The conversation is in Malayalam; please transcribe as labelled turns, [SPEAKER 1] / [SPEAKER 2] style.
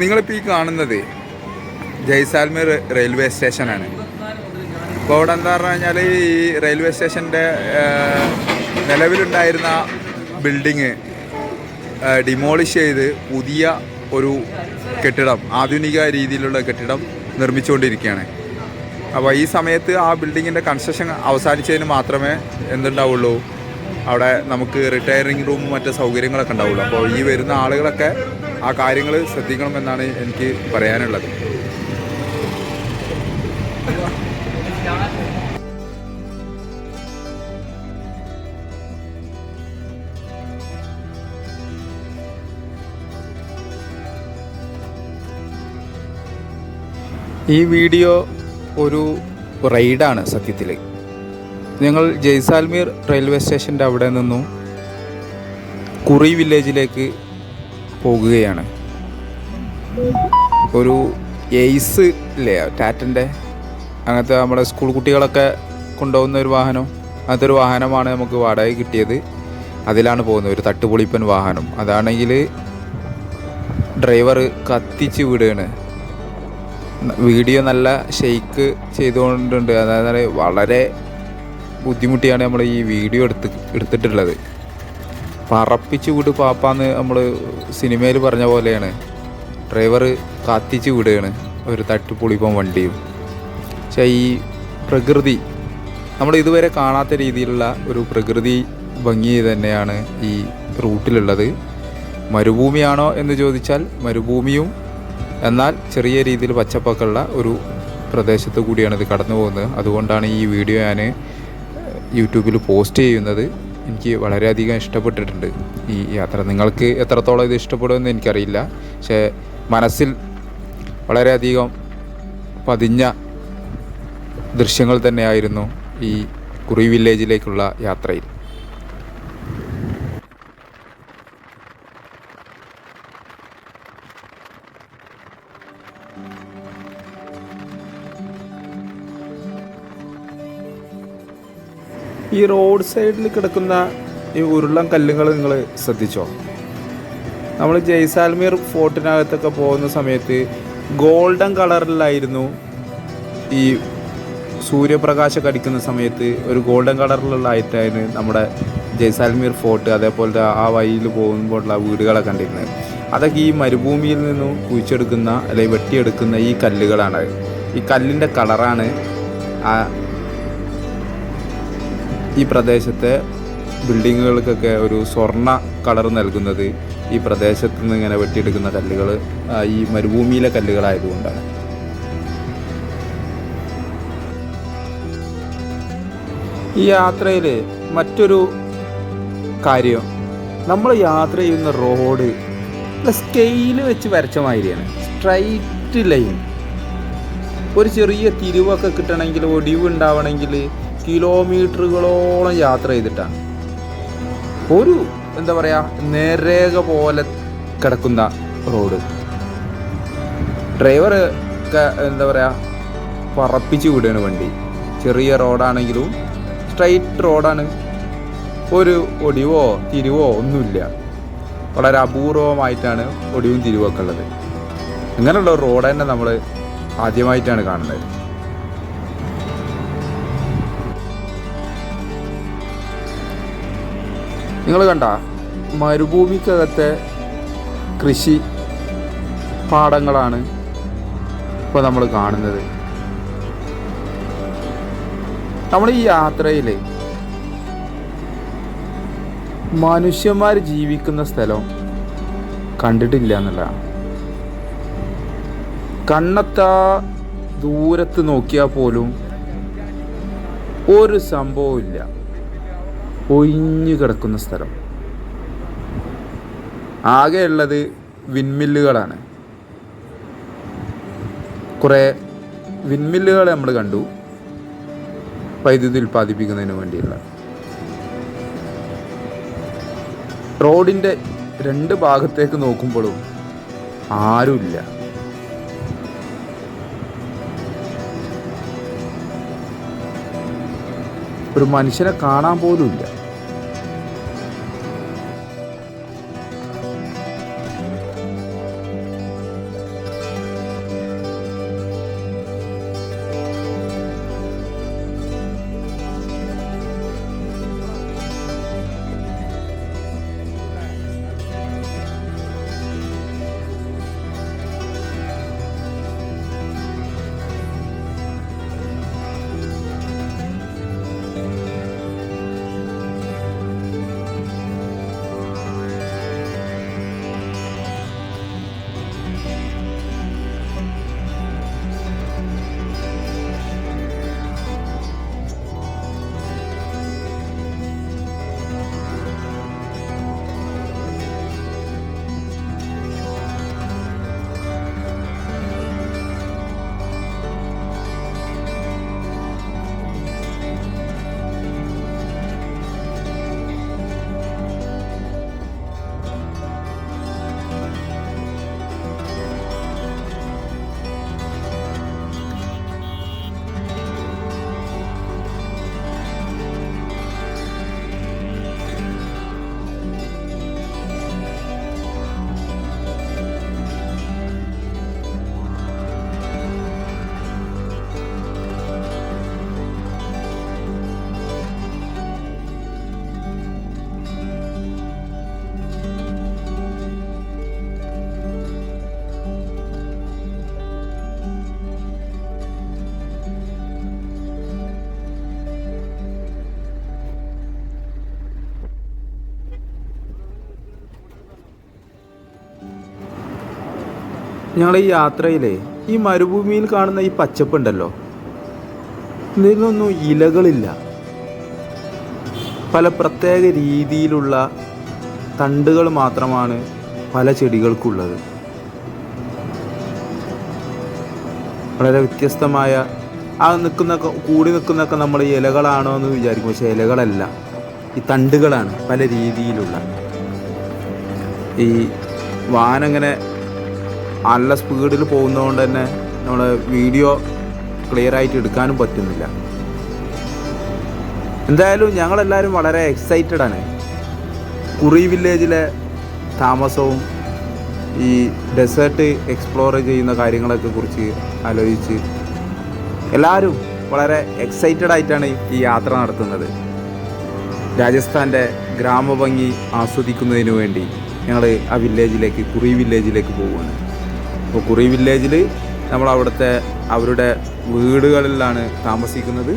[SPEAKER 1] നിങ്ങളിപ്പോൾ ഈ കാണുന്നത് ജയ്സാൽമീർ റെയിൽവേ സ്റ്റേഷനാണ്. ഇപ്പോൾ അവിടെ എന്താ പറഞ്ഞു കഴിഞ്ഞാൽ ഈ റെയിൽവേ സ്റ്റേഷൻ്റെ നിലവിലുണ്ടായിരുന്ന ബിൽഡിങ് ഡിമോളിഷ് ചെയ്ത് പുതിയ ഒരു കെട്ടിടം, ആധുനിക രീതിയിലുള്ള കെട്ടിടം നിർമ്മിച്ചുകൊണ്ടിരിക്കുകയാണ്. അപ്പോൾ ഈ സമയത്ത് ആ ബിൽഡിങ്ങിൻ്റെ കൺസ്ട്രക്ഷൻ അവസാനിച്ചതിന് മാത്രമേ എന്തുണ്ടാവുള്ളൂ, അവിടെ നമുക്ക് റിട്ടയറിംഗ് റൂമും മറ്റ് സൗകര്യങ്ങളൊക്കെ ഉണ്ടാവുള്ളൂ. അപ്പോൾ ഈ വരുന്ന ആളുകളൊക്കെ ആ കാര്യങ്ങൾ ശ്രദ്ധിക്കണമെന്നാണ് എനിക്ക് പറയാനുള്ളത്. ഈ വീഡിയോ ഒരു റൈഡാണ് സത്യത്തിൽ. ഞങ്ങൾ ജയ്സാൽമീർ റെയിൽവേ സ്റ്റേഷൻ്റെ അവിടെ നിന്നും കുറി വില്ലേജിലേക്ക് പോകുകയാണ്. ഒരു എയ്സ് ഇല്ലേ, ടാറ്റൻ്റെ അങ്ങനത്തെ നമ്മുടെ സ്കൂൾ കുട്ടികളൊക്കെ കൊണ്ടുപോകുന്ന ഒരു വാഹനം, അങ്ങനത്തെ ഒരു വാഹനമാണ് നമുക്ക് വാടക കിട്ടിയത്. അതിലാണ് പോകുന്നത്, ഒരു തട്ടുപൊളിപ്പൻ വാഹനം. അതാണെങ്കിൽ ഡ്രൈവർ കത്തിച്ച് വിടുകയാണ്. വീഡിയോ നല്ല ഷെയ്ക്ക് ചെയ്തുകൊണ്ടുണ്ട്. അതായത് വളരെ ബുദ്ധിമുട്ടിയാണ് നമ്മൾ ഈ വീഡിയോ എടുത്തിട്ടുള്ളത്. പറപ്പിച്ച് വിട് പാപ്പാന്ന് നമ്മൾ സിനിമയിൽ പറഞ്ഞ പോലെയാണ്. ഡ്രൈവർ കത്തിച്ച് വിടുകയാണ് ഒരു തട്ടുപൊളിപ്പം വണ്ടിയും. പക്ഷേ ഈ പ്രകൃതി നമ്മൾ ഇതുവരെ കാണാത്ത രീതിയിലുള്ള ഒരു പ്രകൃതി ഭംഗി തന്നെയാണ് ഈ റൂട്ടിലുള്ളത്. മരുഭൂമിയാണോ എന്ന് ചോദിച്ചാൽ മരുഭൂമിയും, എന്നാൽ ചെറിയ രീതിയിൽ പച്ചപ്പൊക്കെയുള്ള ഒരു പ്രദേശത്ത് കൂടിയാണ് ഇത് കടന്നു പോകുന്നത്. അതുകൊണ്ടാണ് ഈ വീഡിയോ ഞാൻ യൂട്യൂബിൽ പോസ്റ്റ് ചെയ്യുന്നത്. എനിക്ക് വളരെയധികം ഇഷ്ടപ്പെട്ടിട്ടുണ്ട് ഈ യാത്ര. നിങ്ങൾക്ക് എത്രത്തോളം ഇത് ഇഷ്ടപ്പെടുമെന്ന് എനിക്കറിയില്ല, പക്ഷേ മനസ്സിൽ വളരെയധികം പതിഞ്ഞ ദൃശ്യങ്ങൾ തന്നെയായിരുന്നു ഈ കുറി വില്ലേജിലേക്കുള്ള യാത്രയിൽ. ഈ റോഡ് സൈഡിൽ കിടക്കുന്ന ഈ ഉരുളൻ കല്ലുകൾ നിങ്ങൾ ശ്രദ്ധിച്ചോ? നമ്മൾ ജയ്സാൽമീർ ഫോർട്ടിനകത്തൊക്കെ പോകുന്ന സമയത്ത് ഗോൾഡൻ കളറിലായിരുന്നു ഈ സൂര്യപ്രകാശം അടിക്കുന്ന സമയത്ത് ഒരു ഗോൾഡൻ കളറിലുള്ള ആയിട്ടായിരുന്നു നമ്മുടെ ജയ്സാൽമീർ ഫോർട്ട്, അതേപോലത്തെ ആ വഴിയിൽ പോകുമ്പോഴുള്ള വീടുകളൊക്കെ കണ്ടിരുന്നത്. അതൊക്കെ ഈ മരുഭൂമിയിൽ നിന്നും കുഴിച്ചെടുക്കുന്ന അല്ലെങ്കിൽ വെട്ടിയെടുക്കുന്ന ഈ കല്ലുകളാണ്. ഈ കല്ലിൻ്റെ കളറാണ് ഈ പ്രദേശത്തെ ബിൽഡിങ്ങുകൾക്കൊക്കെ ഒരു സ്വർണ്ണ കളർ നൽകുന്നത്. ഈ പ്രദേശത്ത് നിന്ന് ഇങ്ങനെ വെട്ടിയെടുക്കുന്ന കല്ലുകൾ ഈ മരുഭൂമിയിലെ കല്ലുകളായതുകൊണ്ടാണ്. ഈ യാത്രയിൽ മറ്റൊരു കാര്യം, നമ്മൾ യാത്ര ചെയ്യുന്ന റോഡ് സ്കെയില് വെച്ച് വരച്ച മാതിരിയാണ്. Straight line. ഒരു ചെറിയ തിരിവൊക്കെ കിട്ടണമെങ്കിൽ, ഒടിവ് ഉണ്ടാവണമെങ്കിൽ കിലോമീറ്ററുകളോളം യാത്ര ചെയ്തിട്ടാണ്. ഒരു എന്താ പറയുക, നേർരേഖ പോലെ കിടക്കുന്ന റോഡ്. ഡ്രൈവർ എന്താ പറയുക, പറപ്പിച്ച് വിടുകയാണ് വണ്ടി. ചെറിയ റോഡാണെങ്കിലും സ്ട്രൈറ്റ് റോഡാണ്. ഒരു ഒടിവോ തിരിവോ ഒന്നുമില്ല. വളരെ അപൂർവമായിട്ടാണ് ഒടിവും തിരിവൊക്കെ ഉള്ളത്. ഇങ്ങനെയുള്ള ഒരു റോഡ് തന്നെ നമ്മൾ ആദ്യമായിട്ടാണ് കാണുന്നത്. നിങ്ങൾ കണ്ട മരുഭൂമിക്കകത്തെ കൃഷി പാടങ്ങളാണ് ഇപ്പോൾ നമ്മൾ കാണുന്നത്. നമ്മൾ ഈ യാത്രയിൽ മനുഷ്യന്മാർ ജീവിക്കുന്ന സ്ഥലം കണ്ടിട്ടില്ല എന്നുള്ളതാണ്. കണ്ണെത്താ ദൂരത്ത് നോക്കിയാൽ പോലും ഒരു സംഭവമില്ല. ഒഴിഞ്ഞു കിടക്കുന്ന സ്ഥലം. ആകെയുള്ളത് വിൻമില്ലുകളാണ്. കുറേ വിൻമില്ലുകൾ നമ്മൾ കണ്ടു, വൈദ്യുതി ഉൽപ്പാദിപ്പിക്കുന്നതിന് വേണ്ടിയുള്ള. റോഡിൻ്റെ രണ്ട് ഭാഗത്തേക്ക് നോക്കുമ്പോഴും ആരുമില്ല. ഒരു മനുഷ്യനെ കാണാൻ പോലുമില്ല. ഞങ്ങൾ ഈ യാത്രയിലെ ഈ മരുഭൂമിയിൽ കാണുന്ന ഈ പച്ചപ്പുണ്ടല്ലോ, ഇതിനൊന്നും ഇലകളില്ല. പല പ്രത്യേക രീതിയിലുള്ള തണ്ടുകൾ മാത്രമാണ് പല ചെടികൾക്കുള്ളത്. വളരെ വ്യത്യസ്തമായ കൂടി നിൽക്കുന്നൊക്കെ നമ്മൾ ഇലകളാണോ എന്ന് വിചാരിക്കും. പക്ഷേ ഇലകളല്ല, ഈ തണ്ടുകളാണ് പല രീതിയിലുള്ള. ഈ വാനങ്ങനെ നല്ല സ്പീഡിൽ പോകുന്നതുകൊണ്ട് തന്നെ നമ്മൾ വീഡിയോ ക്ലിയറായിട്ട് എടുക്കാനും പറ്റുന്നില്ല. എന്തായാലും ഞങ്ങളെല്ലാവരും വളരെ എക്സൈറ്റഡ് ആണ്. കുറി വില്ലേജിലെ താമസവും ഈ ഡെസേർട്ട് എക്സ്പ്ലോർ ചെയ്യുന്ന കാര്യങ്ങളൊക്കെ കുറിച്ച് ആലോചിച്ച് എല്ലാവരും വളരെ എക്സൈറ്റഡ് ആയിട്ടാണ് ഈ യാത്ര നടത്തുന്നത്. രാജസ്ഥാൻ്റെ ഗ്രാമഭംഗി ആസ്വദിക്കുന്നതിന് വേണ്ടി ഞങ്ങൾ ആ വില്ലേജിലേക്ക്, കുറി വില്ലേജിലേക്ക് പോവുകയാണ്. അപ്പോൾ കുറി വില്ലേജിൽ നമ്മൾ അവരുടെ വീടുകളിലാണ് താമസിക്കുന്നത്.